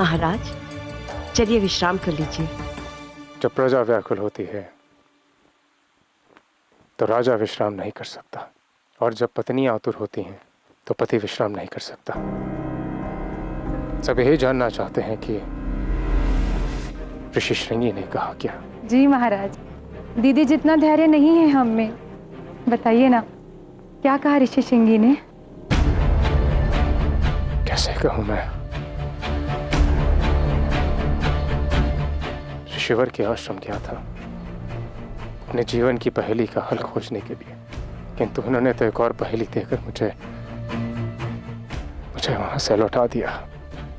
महाराज, चलिए विश्राम कर लीजिए। जब प्रजा व्याकुल होती है तो राजा विश्राम नहीं कर सकता, और जब पत्नियां आतुर होती हैं तो पति विश्राम नहीं कर सकता। सब यही जानना चाहते हैं कि ऋषि श्रृंगी ने कहा क्या। जी महाराज, दीदी जितना धैर्य नहीं है हम में। बताइए ना, क्या कहा ऋषि श्रृंगी ने? कैसे कहूं मैं, ऋषिवर के आश्रम गया था अपने जीवन की पहेली का हल खोजने के लिए, किंतु उन्होंने तो एक और पहेली देकर मुझे वहां से लौटा दिया।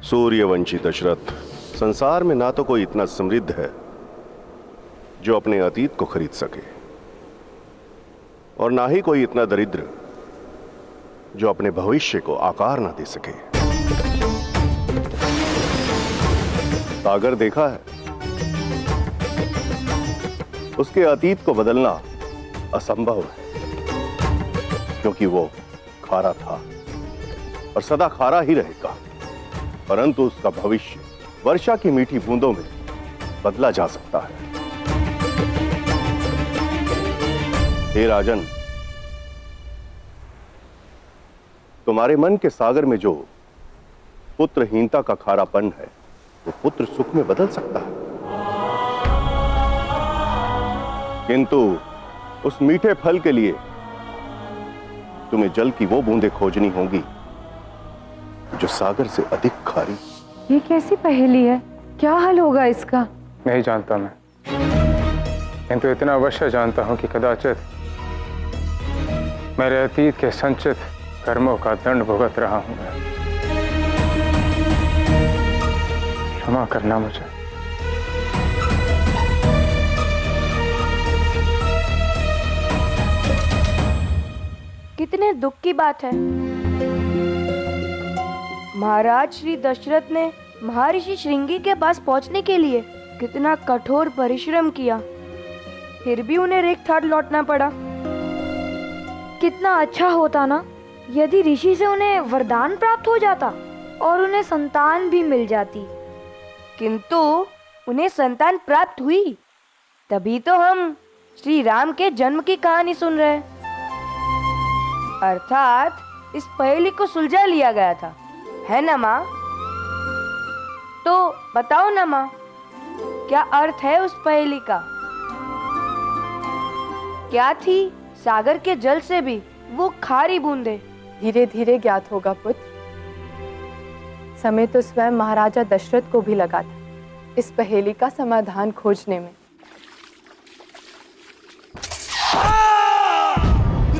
सूर्यवंशी दशरथ, संसार में ना तो कोई इतना समृद्ध है जो अपने अतीत को खरीद सके, और ना ही कोई इतना दरिद्र जो अपने भविष्य को आकार ना दे सके। सागर देखा है, उसके अतीत को बदलना असंभव है, क्योंकि वो खारा था और सदा खारा ही रहेगा, परंतु उसका भविष्य वर्षा की मीठी बूंदों में बदला जा सकता है। हे राजन, तुम्हारे मन के सागर में जो पुत्रहीनता का खारापन है, वो पुत्र सुख में बदल सकता है, किंतु उस मीठे फल के लिए तुम्हें जल की वो बूंदें खोजनी होंगी जो सागर से अधिक खारी। ये कैसी पहेली है? क्या हल होगा इसका? नहीं जानता मैं, किंतु इतना अवश्य जानता हूं कि कदाचित मेरे अतीत के संचित कर्मों का दंड भुगत रहा हूं मैं। क्षमा करना मुझे। कितने दुख की बात है। महाराज श्री दशरथ ने महर्षि श्रृंगी के पास पहुंचने के लिए कितना कठोर परिश्रम किया, फिर भी उन्हें रिक्त हाथ लौटना पड़ा। कितना अच्छा होता ना यदि ऋषि से उन्हें वरदान प्राप्त हो जाता और उन्हें संतान भी मिल जाती, किंतु उन्हें संतान प्राप्त हुई, तभी तो हम श्री राम के जन्म की कहानी सुन रहे हैं। अर्थात इस पहेली को सुलझा लिया गया था, है ना माँ? तो बताओ ना माँ, क्या अर्थ है उस पहेली का? क्या थी सागर के जल से भी वो खारी बूंदे? धीरे धीरे ज्ञात होगा पुत्र। समय तो स्वयं महाराजा दशरथ को भी लगा था इस पहेली का समाधान खोजने में।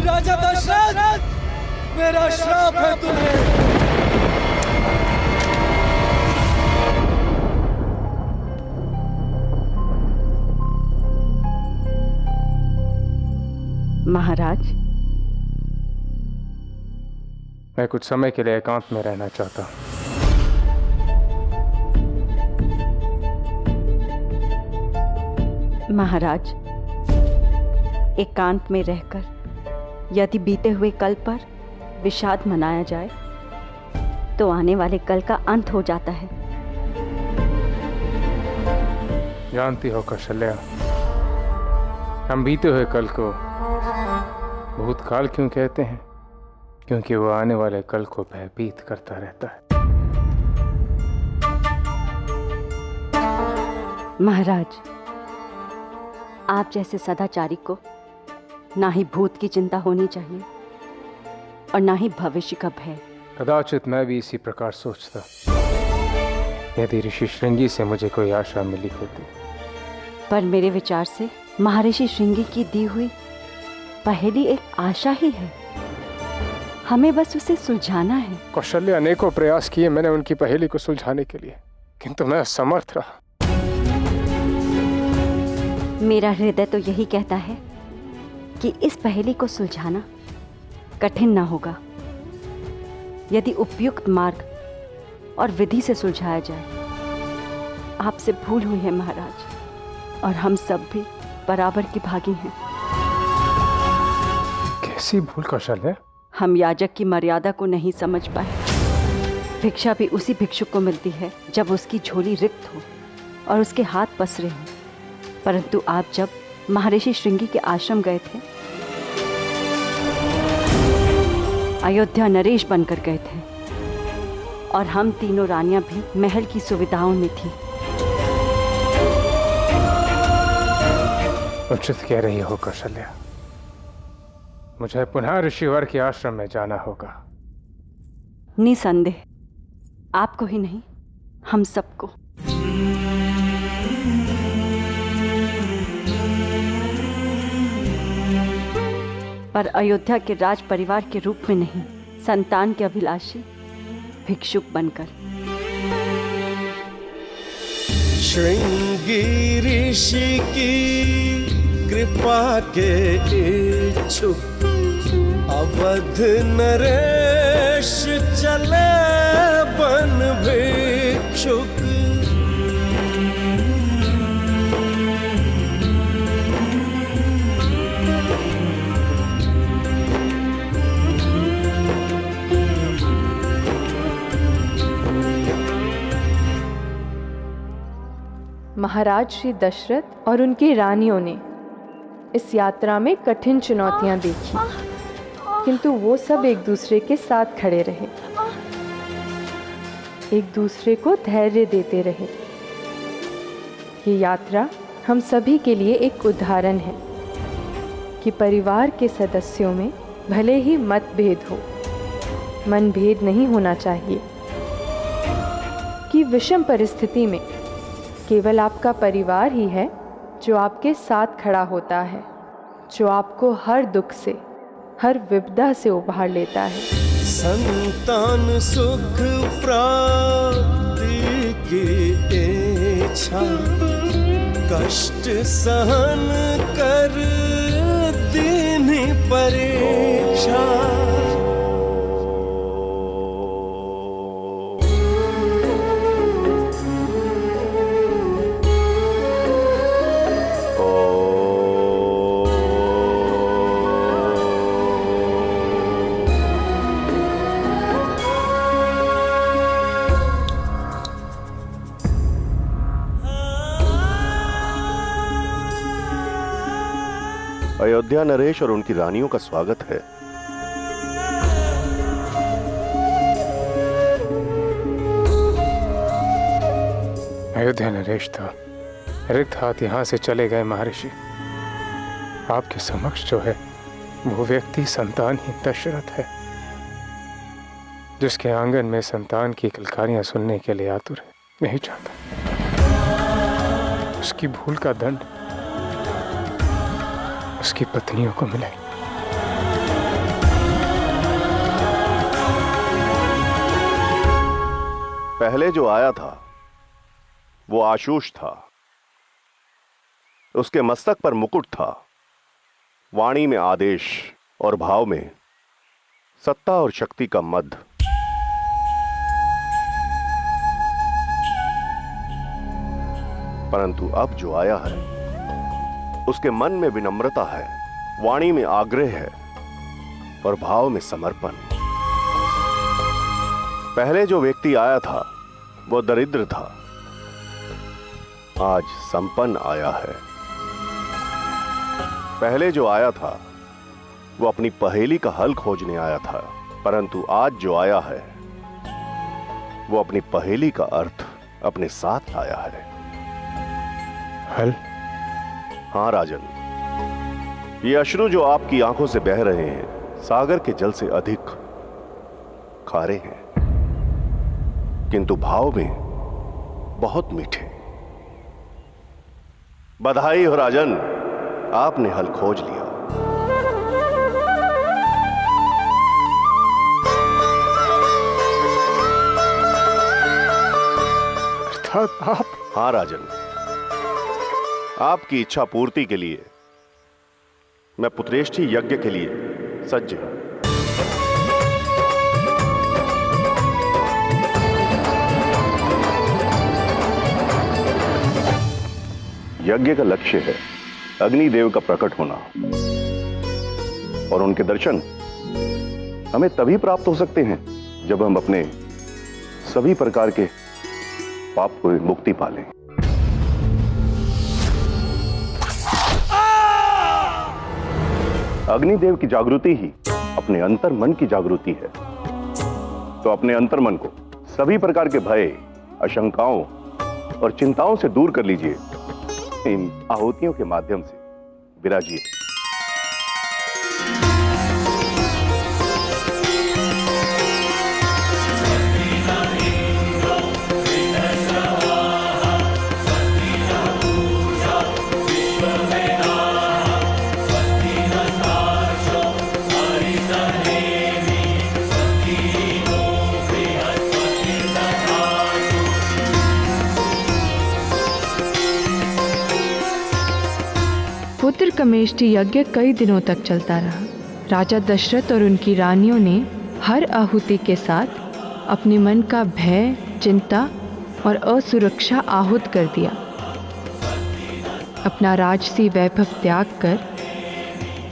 राजा दशरथ, मेरा श्राप है तुम्हें। महाराज, मैं कुछ समय के लिए एकांत में रहना चाहता हूं। महाराज, एकांत में रहकर यदि बीते हुए कल पर विषाद मनाया जाए तो आने वाले कल का अंत हो जाता है। जानती हो कौशल्या, हम बीते हुए कल को भूतकाल क्यों कहते हैं? क्योंकि वो आने वाले कल को भयभीत करता रहता है। महाराज, आप जैसे सदाचारी को ना ही भूत की चिंता होनी चाहिए और ना ही भविष्य का भय। कदाचित मैं भी इसी प्रकार सोचता यदि ऋषि श्रृंगी से मुझे कोई आशा मिली होती, पर मेरे विचार से महर्षि श्रृंगी की दी हुई पहेली एक आशा ही है। हमें बस उसे सुलझाना है। कौशल्या, अनेकों प्रयास किए मैंने उनकी पहेली को सुलझाने के लिए, किंतु मैं असमर्थ रहा। मेरा हृदय तो यही कहता है कि इस पहेली को सुलझाना कठिन ना होगा यदि उपयुक्त मार्ग और विधि से सुलझाया जाए। आपसे भूल हुई है महाराज, और हम सब भी बराबर के भागी हैं। कैसी भूल कौशल्या? हम याजक की मर्यादा को नहीं समझ पाए। भिक्षा भी उसी भिक्षुक को मिलती है जब उसकी झोली रिक्त हो और उसके हाथ पसरे हों। परंतु आप जब महर्षि श्रृंगी के आश्रम गए थे, अयोध्या नरेश बनकर गए थे, और हम तीनों रानियां भी महल की सुविधाओं में थी। उचित कह रही हो कौशल्या, मुझे पुनः ऋषिवर के आश्रम में जाना होगा। निसंदेह, आपको ही नहीं, हम सबको। पर अयोध्या के राज परिवार के रूप में नहीं, संतान के अभिलाषी भिक्षुक बनकर। श्रृंगी ऋषि की कृपा के इच्छुक अवध नरेश चले बन भिक्षुक। महाराज श्री दशरथ और उनकी रानियों ने इस यात्रा में कठिन चुनौतियां देखी, किंतु वो सब एक दूसरे के साथ खड़े रहे, एक दूसरे को धैर्य देते रहे। ये यात्रा हम सभी के लिए एक उदाहरण है कि परिवार के सदस्यों में भले ही मतभेद हो, मनभेद नहीं होना चाहिए। कि विषम परिस्थिति में केवल आपका परिवार ही है जो आपके साथ खड़ा होता है, जो आपको हर दुख से, हर विपदा से उबार लेता है। संतान सुख प्राप्ति की इच्छा कष्ट सहन कर दीनी परीक्षा। अयोध्या नरेश और उनकी रानियों का स्वागत है। अयोध्या नरेश तो रिक्त हाथ यहाँ से चले गए महर्षि। आपके समक्ष जो है वो व्यक्ति संतानहीन दशरथ है, जिसके आंगन में संतान की किलकारियां सुनने के लिए आतुर है, नहीं चाहता उसकी भूल का दंड उसकी पत्नियों को मिले। पहले जो आया था वो आशूष था, उसके मस्तक पर मुकुट था, वाणी में आदेश और भाव में सत्ता और शक्ति का मद। परंतु अब जो आया है उसके मन में विनम्रता है, वाणी में आग्रह है और भाव में समर्पण। पहले जो व्यक्ति आया था वो दरिद्र था, आज संपन्न आया है। पहले जो आया था वो अपनी पहेली का हल खोजने आया था, परंतु आज जो आया है वो अपनी पहेली का अर्थ अपने साथ लाया है। हल? हाँ राजन, ये अश्रु जो आपकी आंखों से बह रहे हैं सागर के जल से अधिक खारे हैं, किंतु भाव में बहुत मीठे। बधाई हो राजन, आपने हल खोज लिया। अर्थात आप? हाँ राजन, आपकी इच्छा पूर्ति के लिए मैं पुत्रेष्ठी यज्ञ के लिए सज्ज हूं। यज्ञ का लक्ष्य है अग्निदेव का प्रकट होना, और उनके दर्शन हमें तभी प्राप्त हो सकते हैं जब हम अपने सभी प्रकार के पाप को मुक्ति पालें। अग्निदेव की जागृति ही अपने अंतर मन की जागृति है। तो अपने अंतर मन को सभी प्रकार के भय, आशंकाओं और चिंताओं से दूर कर लीजिए। इन आहुतियों के माध्यम से विराजिए। पुत्र कमेष्टि यज्ञ कई दिनों तक चलता रहा। राजा दशरथ और उनकी रानियों ने हर आहुति के साथ अपने मन का भय, चिंता और असुरक्षा आहुत कर दिया। अपना राजसी वैभव त्याग कर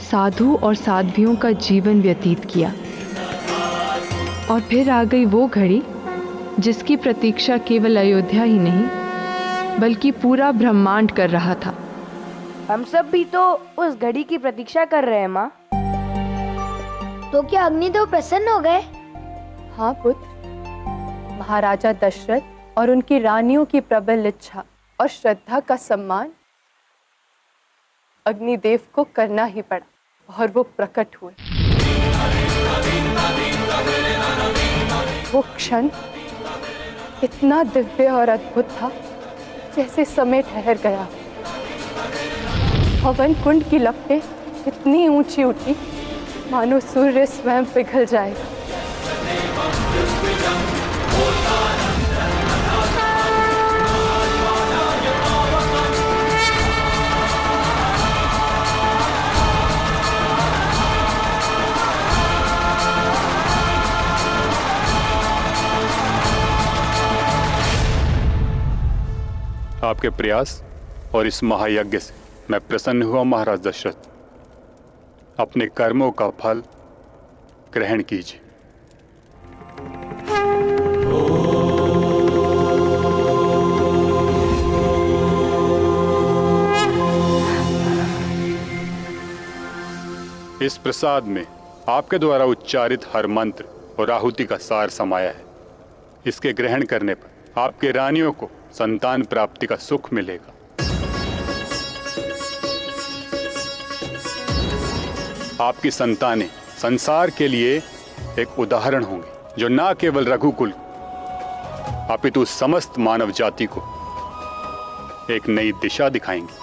साधु और साध्वियों का जीवन व्यतीत किया। और फिर आ गई वो घड़ी जिसकी प्रतीक्षा केवल अयोध्या ही नहीं बल्कि पूरा ब्रह्मांड कर रहा था। हम सब भी तो उस घड़ी की प्रतीक्षा कर रहे हैं माँ। तो क्या अग्निदेव प्रसन्न हो गए? हाँ पुत्र, महाराजा दशरथ और उनकी रानियों की प्रबल इच्छा और श्रद्धा का सम्मान अग्निदेव को करना ही पड़ा और वो प्रकट हुए। वो क्षण इतना दिव्य और अद्भुत था जैसे समय ठहर गया। हवन कुंड की लपटें इतनी ऊंची उठी मानो सूर्य स्वयं पिघल जाएगा। आपके प्रयास और इस महायज्ञ से मैं प्रसन्न हुआ महाराज दशरथ। अपने कर्मों का फल ग्रहण कीजिए। इस प्रसाद में आपके द्वारा उच्चारित हर मंत्र और आहुति का सार समाया है। इसके ग्रहण करने पर आपके रानियों को संतान प्राप्ति का सुख मिलेगा। आपकी संतानें संसार के लिए एक उदाहरण होंगी जो न केवल रघुकुल अपितु समस्त मानव जाति को एक नई दिशा दिखाएंगी।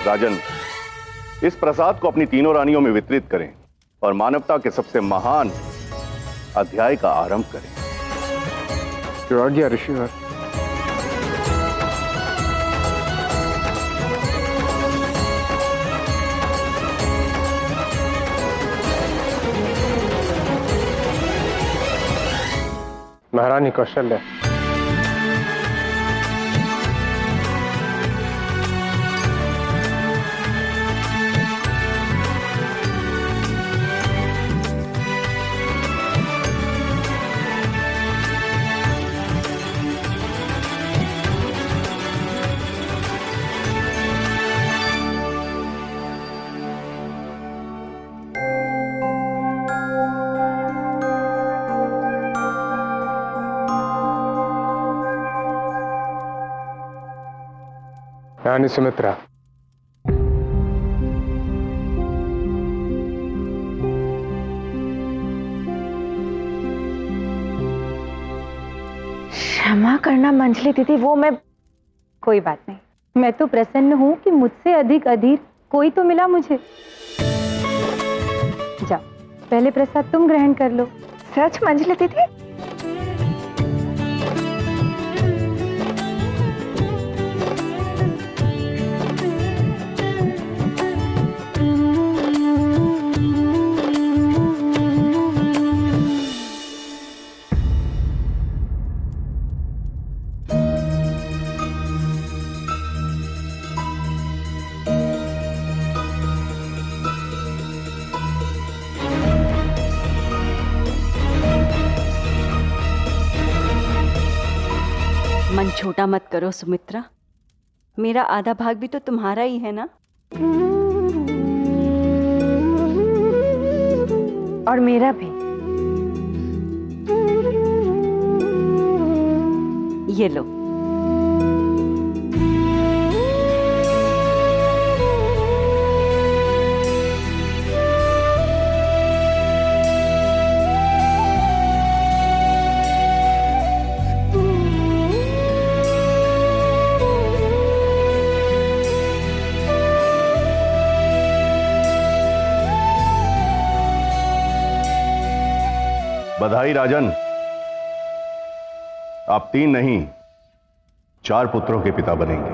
राजन, इस प्रसाद को अपनी तीनों रानियों में वितरित करें और मानवता के सबसे महान अध्याय का आरंभ करें। जो आज्ञा ऋषिवर। महारानी कौशल्या, रानी सुमित्रा, क्षमा करना मंजली दीदी, वो मैं कोई बात नहीं। मैं तो प्रसन्न हूँ कि मुझसे अधिक अधीर कोई तो मिला मुझे। जाओ, पहले प्रसाद तुम ग्रहण कर लो। सच मंजली दीदी? मन छोटा मत करो सुमित्रा, मेरा आधा भाग भी तो तुम्हारा ही है ना। और मेरा भी। ये लो। बधाई राजन, आप 3 नहीं 4 पुत्रों के पिता बनेंगे।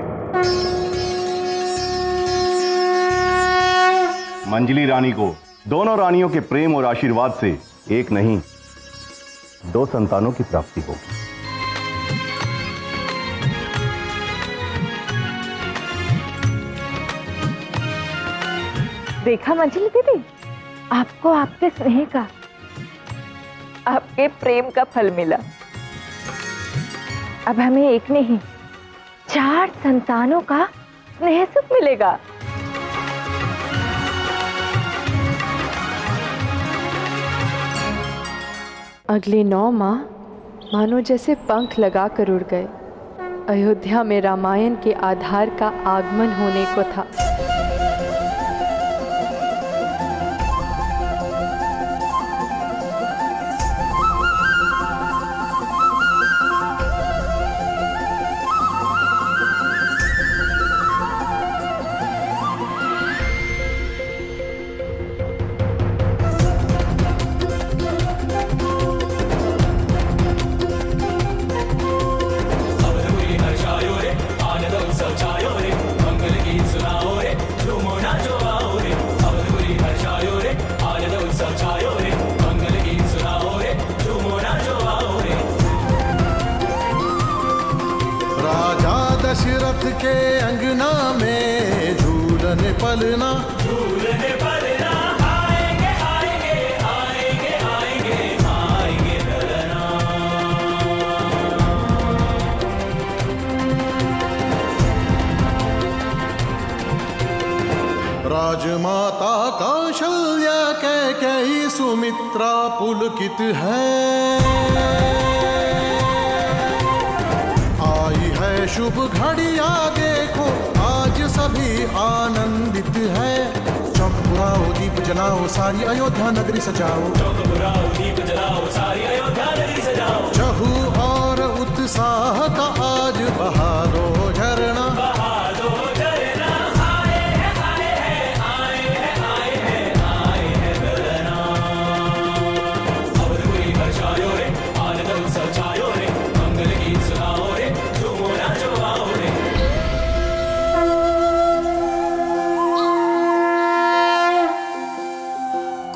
मंजली रानी को दोनों रानियों के प्रेम और आशीर्वाद से 1 नहीं 2 संतानों की प्राप्ति होगी। देखा मंजली दीदी, आपको आपके स्नेह का, आपके प्रेम का फल मिला। अब हमें 1 नहीं 4 संतानों का स्नेह सुख मिलेगा। अगले 9 माह मानो जैसे पंख लगाकर उड़ गए। अयोध्या में रामायण के आधार का आगमन होने को था। दशरथ के अंगना में झूलने पलना आएंगे आएंगे आएंगे आएंगे आएंगे ललना। राजमाता कौशल्या कैकेयी सुमित्रा पुलकित है। शुभ घड़िया देखो आज सभी आनंदित है। चौक बुराओ दीप जलाओ सारी अयोध्या नगरी सजाओ। चौक बुराओ दीप जलाओ सारी अयोध्या नगरी सजाओ। चहु और उत्साह का आज बहा दो झरना।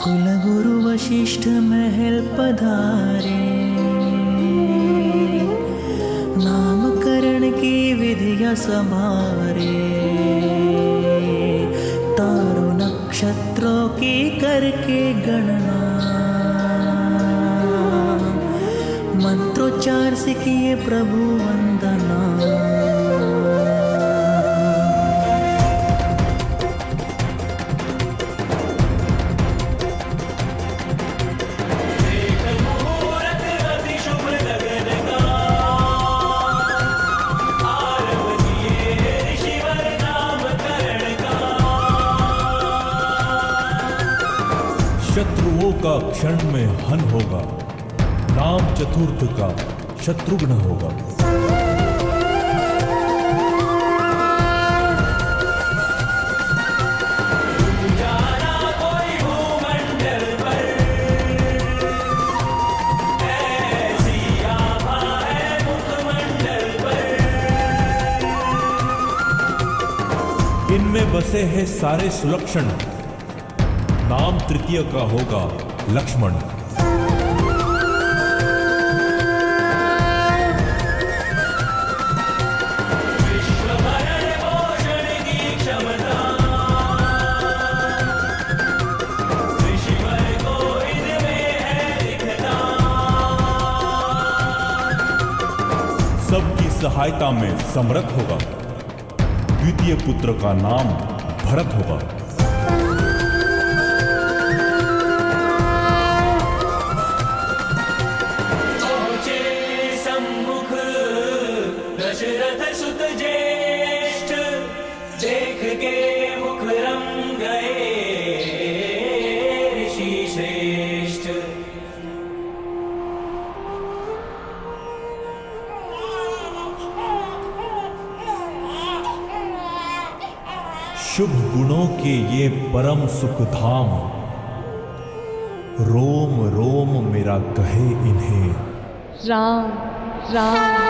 कुलगुरु वशिष्ठ महल पधारे, नामकरण की विधिया संभारे। तारों नक्षत्रों की करके गणना, मंत्रोच्चार से किए प्रभु वंदना। शत्रुओं का क्षण में हन होगा, नाम चतुर्थ का शत्रुघ्न होगा। इनमें बसे हैं सारे सुलक्षण, नाम तृतीय का होगा लक्ष्मण। सबकी सहायता सहायता में समर्थ होगा। द्वितीय पुत्र का नाम भरत होगा। दशरथ सुत ज्येष्ठ देख के मुख रम गए ऋषि श्रेष्ठ। शुभ गुणों के ये परम सुख धाम, रोम रोम मेरा कहे इन्हें राम राम